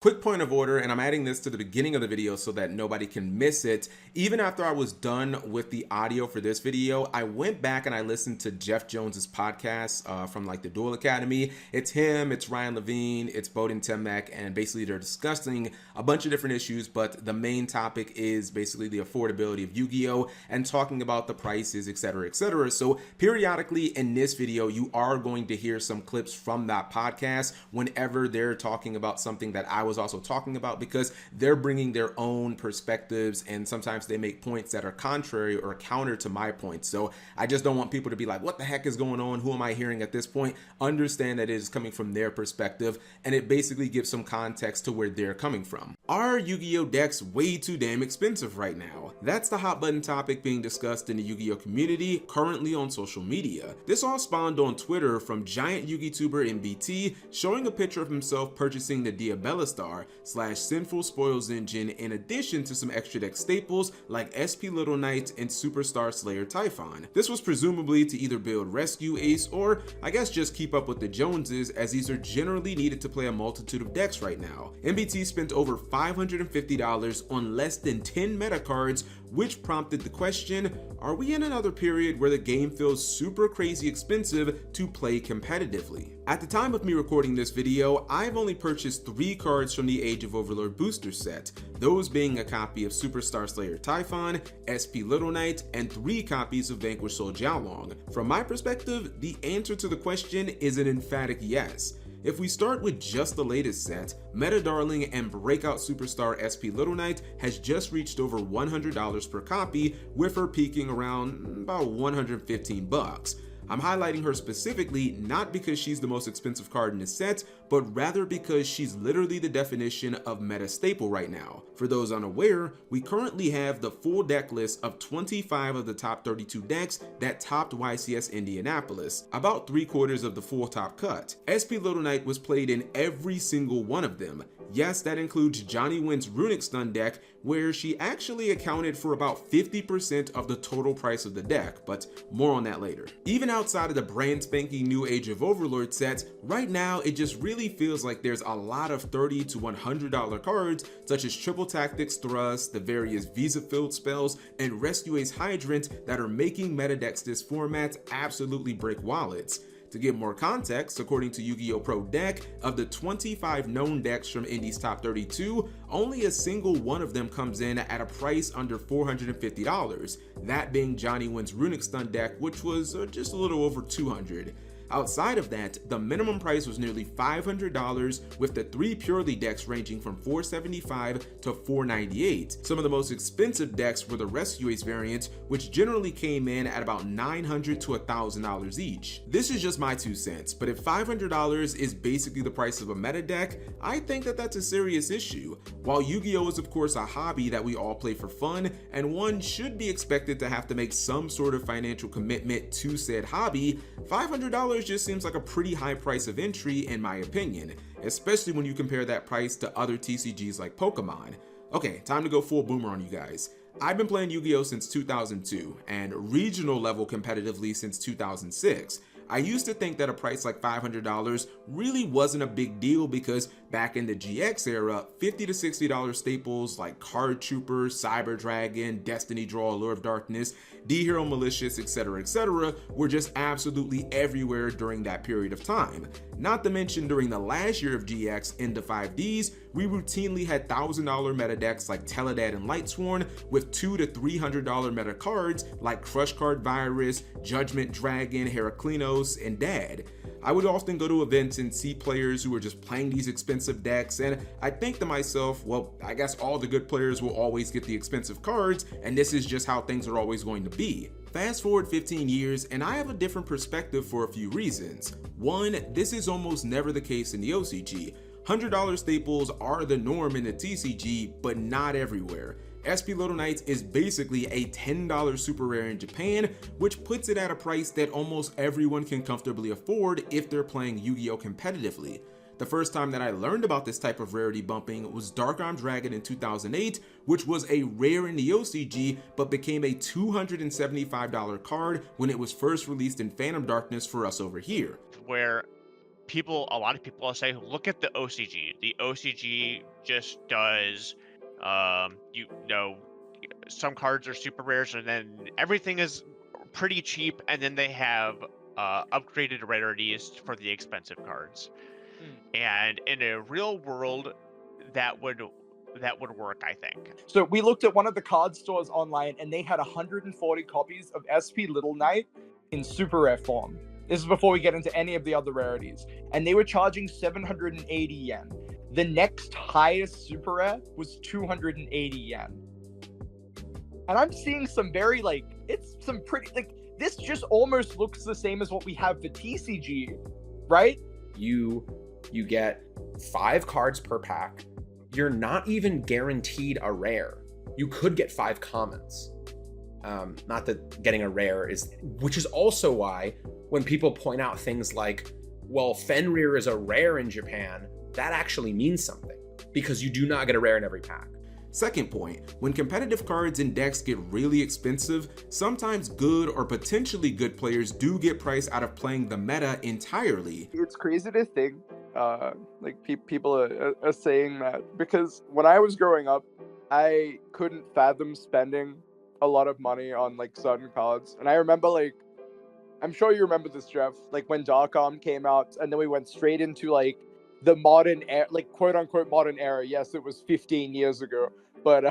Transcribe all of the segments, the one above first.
Quick point of order, and I'm adding this to the beginning of the video so that nobody can miss it. Even after I was done with the audio for this video, I went back and I listened to Jeff Jones's podcast from like the Duel Academy. It's him, it's Ryan Levine, it's Bowden Temek, and basically they're discussing a bunch of different issues, but the main topic is basically the affordability of Yu-Gi-Oh! And talking about the prices, etc., etc. So periodically in this video, you are going to hear some clips from that podcast whenever they're talking about something that I was also talking about, because they're bringing their own perspectives and sometimes they make points that are contrary or counter to my points. So I just don't want people to be like, what the heck is going on? Who am I hearing at this point? Understand that it is coming from their perspective, and it basically gives some context to where they're coming from. Are Yu-Gi-Oh decks way too damn expensive right now? That's the hot button topic being discussed in the Yu-Gi-Oh community currently on social media. This all spawned on Twitter from giant Yu-Gi tuber MBT showing a picture of himself purchasing the Diabella Star/Sinful Spoils engine, in addition to some extra deck staples like SP Little Knight and Superstar Slayer Typhon. This was presumably to either build Rescue Ace or I guess just keep up with the Joneses, as these are generally needed to play a multitude of decks right now. MBT spent over $550 on less than 10 meta cards, which prompted the question, are we in another period where the game feels super crazy expensive to play competitively? At the time of me recording this video, I've only purchased 3 cards from the Age of Overlord booster set, those being a copy of Superstar Slayer Typhon, SP Little Knight, and 3 copies of Vanquish Soul Jiaolong. From my perspective, the answer to the question is an emphatic yes. If we start with just the latest set, Meta Darling and Breakout Superstar SP Little Knight has just reached over $100 per copy, with her peaking around about 115 bucks. I'm highlighting her specifically not because she's the most expensive card in the set, but rather because she's literally the definition of meta staple right now. For those unaware, we currently have the full deck list of 25 of the top 32 decks that topped YCS Indianapolis, about 3/4 of the full top cut. SP Little Knight was played in every single one of them. Yes, that includes Johnny Wynn's Runic Stun deck, where she actually accounted for about 50% of the total price of the deck, but more on that later. Even outside of the brand spanking new Age of Overlord sets, right now it just really feels like there's a lot of $30 to $100 cards, such as Triple Tactics Thurs, the various Visa Field spells, and Rescue Ace Hydrant, that are making meta decks this format absolutely break wallets. To give more context, according to Yu-Gi-Oh! Pro Deck, of the 25 known decks from Indy's top 32, only a single one of them comes in at a price under $450, that being Johnny Wynn's Runic Stun deck, which was just a little over $200. Outside of that, the minimum price was nearly $500, with the 3 purely decks ranging from $475 to $498. Some of the most expensive decks were the Rescue Ace variant, which generally came in at about $900 to $1,000 each. This is just my 2 cents, but if $500 is basically the price of a meta deck, I think that that's a serious issue. While Yu-Gi-Oh! Is of course a hobby that we all play for fun, and one should be expected to have to make some sort of financial commitment to said hobby, $500 just seems like a pretty high price of entry in my opinion, especially when you compare that price to other TCGs like Pokemon. Okay, time to go full boomer on you guys. I've been playing Yu-Gi-Oh! Since 2002 and regional level competitively since 2006. I used to think that a price like $500 really wasn't a big deal because back in the GX era, $50 to $60 staples like Card Trooper, Cyber Dragon, Destiny Draw, Allure of Darkness, D-Hero Malicious, etc., were just absolutely everywhere during that period of time. Not to mention during the last year of GX into 5Ds, we routinely had $1,000 meta decks like Teledad and Lightsworn with $200 to $300 meta cards like Crush Card Virus, Judgment Dragon, Heraclinos, and Dad. I would often go to events and see players who were just playing these expensive decks, and I think to myself, well, I guess all the good players will always get the expensive cards, and this is just how things are always going to be. Fast forward 15 years, and I have a different perspective for a few reasons. One, this is almost never the case in the OCG. $100 staples are the norm in the TCG, but not everywhere. SP Little Knight is basically a $10 super rare in Japan, which puts it at a price that almost everyone can comfortably afford if they're playing Yu-Gi-Oh! Competitively. The first time that I learned about this type of rarity bumping was Dark Arm Dragon in 2008, which was a rare in the OCG, but became a $275 card when it was first released in Phantom Darkness for us over here. Where a lot of people will say, look at the OCG. The OCG just does, you know, some cards are super rares, and then everything is pretty cheap, and then they have upgraded rarities for the expensive cards. And in a real world, that would work, I think. So we looked at one of the card stores online, and they had 140 copies of SP Little Knight in super rare form. This is before we get into any of the other rarities. And they were charging 780 yen. The next highest super rare was 280 yen. And I'm seeing some very, like, it's some pretty, like, this just almost looks the same as what we have for TCG, right? You get 5 cards per pack. You're not even guaranteed a rare. You could get 5 commons. Not that getting a rare is, which is also why when people point out things like, well, Fenrir is a rare in Japan, that actually means something, because you do not get a rare in every pack. Second point, when competitive cards and decks get really expensive, sometimes good or potentially good players do get price out of playing the meta entirely. It's crazy to think, people are saying that, because when I was growing up, I couldn't fathom spending a lot of money on, like, certain cards. And I remember, like, I'm sure you remember this, Jeff, like when Darkon came out, and then we went straight into, like, the modern era, like, quote unquote modern era. Yes, it was 15 years ago, but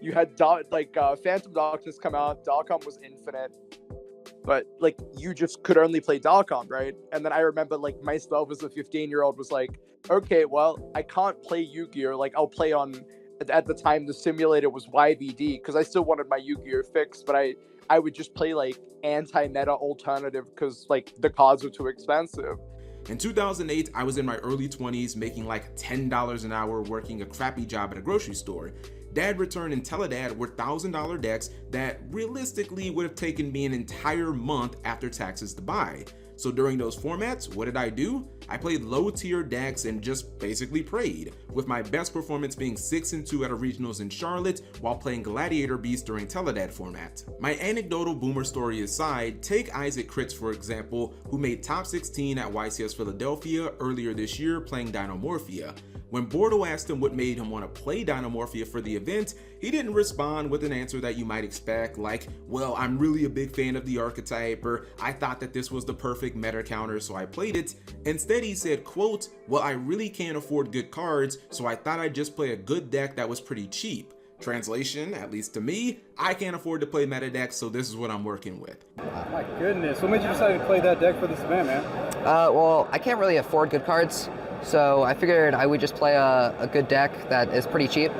you had Phantom Darkness come out. Darkon was infinite, but, like, you just could only play Darkon, right? And then I remember, like, myself as a 15-year-old was like, okay, well, I can't play Yugioh. Like, I'll play on, at the time the simulator was YVD, because I still wanted my Yugioh fix, but I would just play, like, anti-meta alternative because, like, the cards were too expensive. In 2008, I was in my early 20s making like $10 an hour working a crappy job at a grocery store. Dad returned IntelliDad with $1,000 decks that realistically would have taken me an entire month after taxes to buy. So during those formats, what did I do? I played low tier decks and just basically prayed, with my best performance being 6-2 at a regionals in Charlotte while playing Gladiator Beast during Teledad format. My anecdotal boomer story aside, take Isaac Kritz for example, who made top 16 at YCS Philadelphia earlier this year playing Dinomorphia. When Bordeaux asked him what made him want to play Dinomorphia for the event, he didn't respond with an answer that you might expect, like, well, I'm really a big fan of the archetype, or I thought that this was the perfect meta counter, so I played it. Instead, he said, quote, well, I really can't afford good cards, so I thought I'd just play a good deck that was pretty cheap. Translation, at least to me, I can't afford to play meta decks, so this is what I'm working with. Oh my goodness, what made you decide to play that deck for this event, man? Well, I can't really afford good cards, so I figured I would just play a good deck that is pretty cheap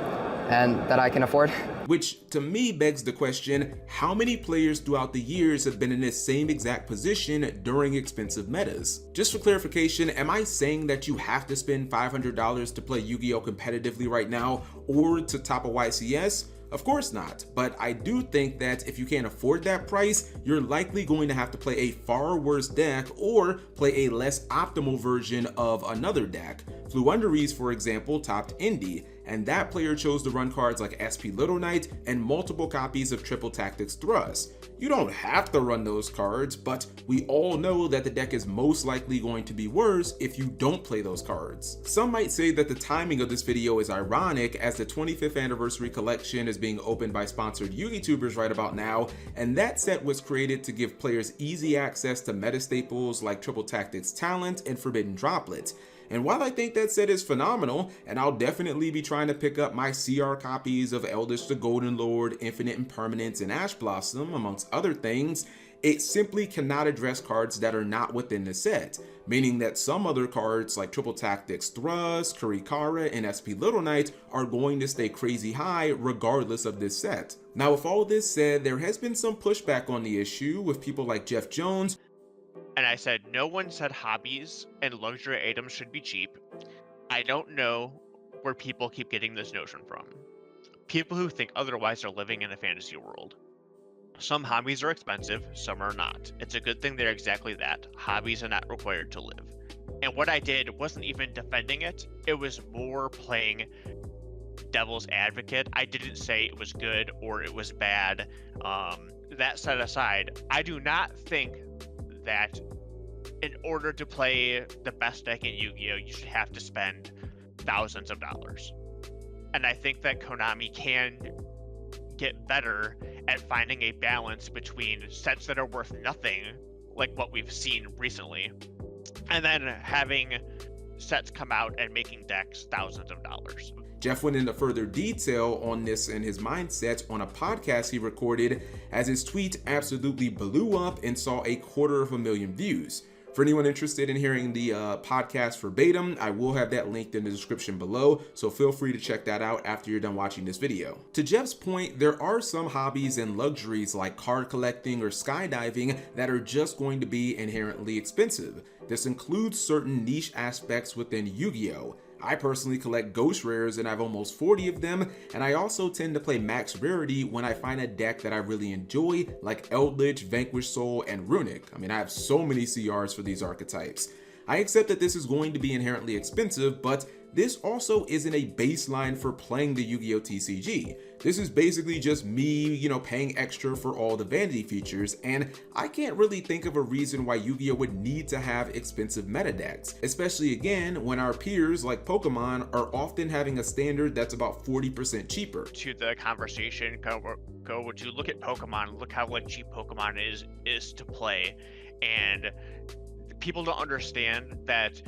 and that I can afford. Which to me begs the question, how many players throughout the years have been in this same exact position during expensive metas? Just for clarification, am I saying that you have to spend $500 to play Yu-Gi-Oh! Competitively right now or to top a YCS? Of course not, but I do think that if you can't afford that price, you're likely going to have to play a far worse deck or play a less optimal version of another deck. Fluunderies, for example, topped Indy, and that player chose to run cards like SP Little Knight and multiple copies of Triple Tactics Thurs. You don't have to run those cards, but we all know that the deck is most likely going to be worse if you don't play those cards. Some might say that the timing of this video is ironic, as the 25th anniversary collection is being opened by sponsored YouTubers right about now, and that set was created to give players easy access to meta staples like Triple Tactics Talent and Forbidden Droplet. And while I think that set is phenomenal, and I'll definitely be trying to pick up my CR copies of Eldritch the Golden Lord, Infinite Impermanence, and Ash Blossom, amongst other things, it simply cannot address cards that are not within the set, meaning that some other cards like Triple Tactics Thurs, Kurikara, and SP Little Knight are going to stay crazy high regardless of this set. Now, with all this said, there has been some pushback on the issue with people like Jeff Jones. And I said, no one said hobbies and luxury items should be cheap. I don't know where people keep getting this notion from. People who think otherwise are living in a fantasy world. Some hobbies are expensive, some are not. It's a good thing they're exactly that. Hobbies are not required to live. And what I did wasn't even defending it. It was more playing devil's advocate. I didn't say it was good or it was bad. That set aside, I do not think that in order to play the best deck in Yu-Gi-Oh, you should have to spend thousands of dollars. And I think that Konami can get better at finding a balance between sets that are worth nothing, like what we've seen recently, and then having sets come out and making decks thousands of dollars. Jeff went into further detail on this and his mindset on a podcast he recorded, as his tweet absolutely blew up and saw 250,000 views. For anyone interested in hearing the podcast verbatim, I will have that linked in the description below, so feel free to check that out after you're done watching this video. To Jeff's point, there are some hobbies and luxuries like card collecting or skydiving that are just going to be inherently expensive. This includes certain niche aspects within Yu-Gi-Oh! I personally collect ghost rares and I have almost 40 of them, and I also tend to play max rarity when I find a deck that I really enjoy, like Eldritch, Vanquish Soul, and Runic. I mean, I have so many CRs for these archetypes. I accept that this is going to be inherently expensive, but this also isn't a baseline for playing the Yu-Gi-Oh! TCG. This is basically just me, paying extra for all the vanity features, and I can't really think of a reason why Yu-Gi-Oh! Would need to have expensive meta decks, especially again when our peers like Pokemon are often having a standard that's about 40% cheaper. To the conversation, go to look at Pokemon, look how cheap Pokemon is to play, and people don't understand that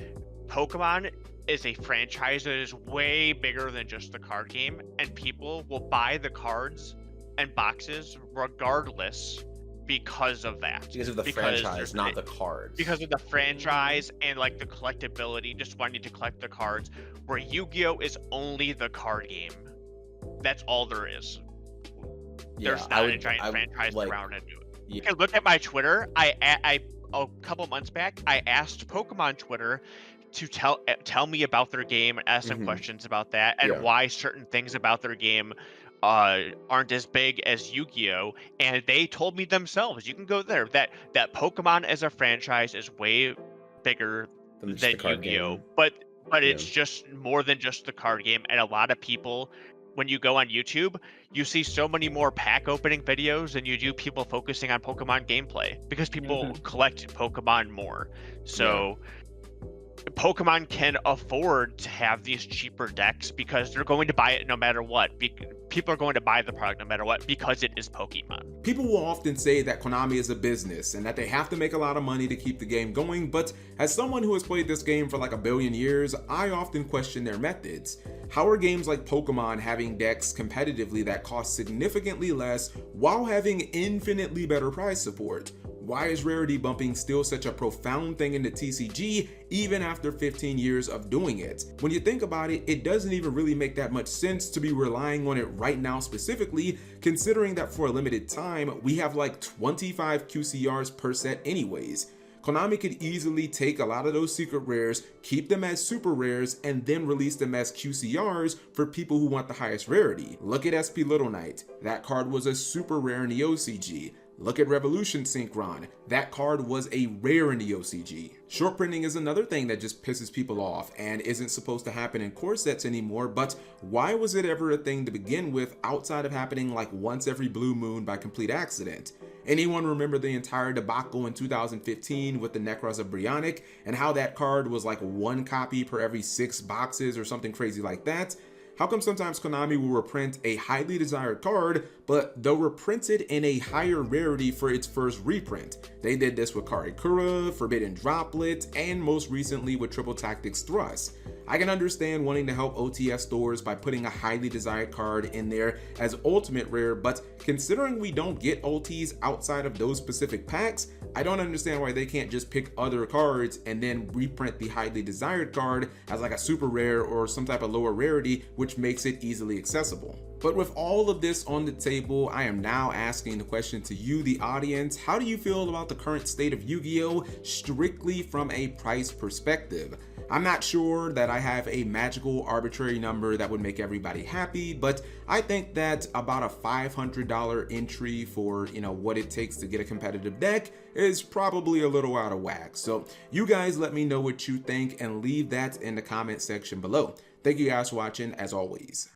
Pokemon is a franchise that is way bigger than just the card game, and people will buy the cards and boxes regardless because of that. Because of the franchise, not the cards. Because of the franchise and the collectability, just wanting to collect the cards, where Yu-Gi-Oh! Is only the card game. That's all there is. There's not a giant franchise around it. You can look at my Twitter. I a couple months back, I asked Pokemon Twitter to tell me about their game and ask them questions about that and why certain things about their game aren't as big as Yu-Gi-Oh! And they told me themselves, you can go there, that Pokemon as a franchise is way bigger than Yu-Gi-Oh! But it's just more than just the card game. And a lot of people, when you go on YouTube, you see so many more pack opening videos than you do people focusing on Pokemon gameplay, because people collect Pokemon more. So Pokemon can afford to have these cheaper decks because they're going to buy it no matter what. People are going to buy the product no matter what because it is Pokemon. People will often say that Konami is a business and that they have to make a lot of money to keep the game going, but as someone who has played this game for like a billion years, I often question their methods. How are games like Pokemon having decks competitively that cost significantly less while having infinitely better price support? Why is rarity bumping still such a profound thing in the TCG even after 15 years of doing it? When you think about it, it doesn't even really make that much sense to be relying on it right now specifically, considering that for a limited time, we have like 25 QCRs per set anyways. Konami could easily take a lot of those secret rares, keep them as super rares, and then release them as QCRs for people who want the highest rarity. Look at SP Little Knight. That card was a super rare in the OCG. Look at Revolution Synchron. That card was a rare in the OCG. Short printing is another thing that just pisses people off and isn't supposed to happen in core sets anymore, but why was it ever a thing to begin with outside of happening like once every blue moon by complete accident? Anyone remember the entire debacle in 2015 with the Necros of Brionic and how that card was like one copy per every 6 boxes or something crazy like that? How come sometimes Konami will reprint a highly desired card, but they'll reprint it in a higher rarity for its first reprint? They did this with Karikura, Forbidden Droplet, and most recently with Triple Tactics Thrust. I can understand wanting to help OTS stores by putting a highly desired card in there as ultimate rare, but considering we don't get ultis outside of those specific packs, I don't understand why they can't just pick other cards and then reprint the highly desired card as like a super rare or some type of lower rarity, which makes it easily accessible. But with all of this on the table, I am now asking the question to you, the audience. How do you feel about the current state of Yu-Gi-Oh! Strictly from a price perspective? I'm not sure that I have a magical arbitrary number that would make everybody happy, but I think that about a $500 entry for, what it takes to get a competitive deck is probably a little out of whack. So you guys let me know what you think and leave that in the comment section below. Thank you guys for watching as always.